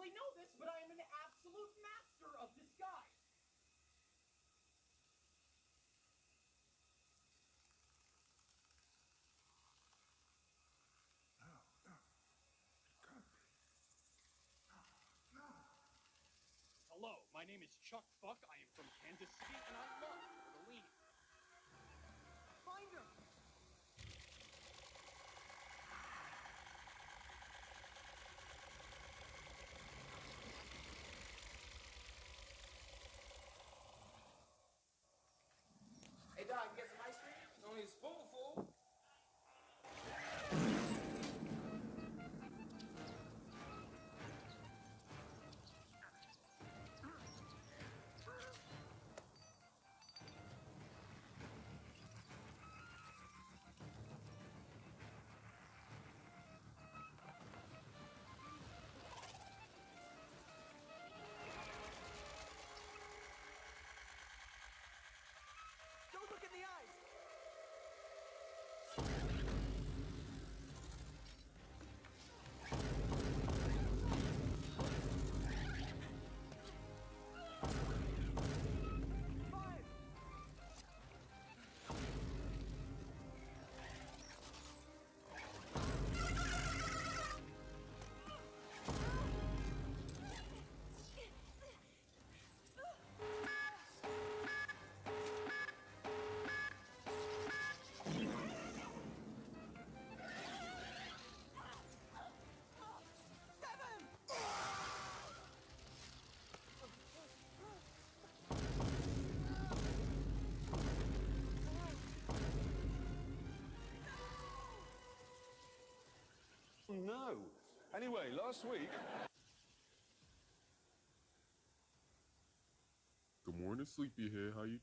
really know this, but I am an absolute master of disguise. Hello, my name is Chuck Fuck. I am from Kansas City, and I love Tortellini. Find him! Hey, dog, get some ice cream? Only a spoonful. Don't look in the eyes! No. Anyway, last week... Good morning, Sleepy here. How you?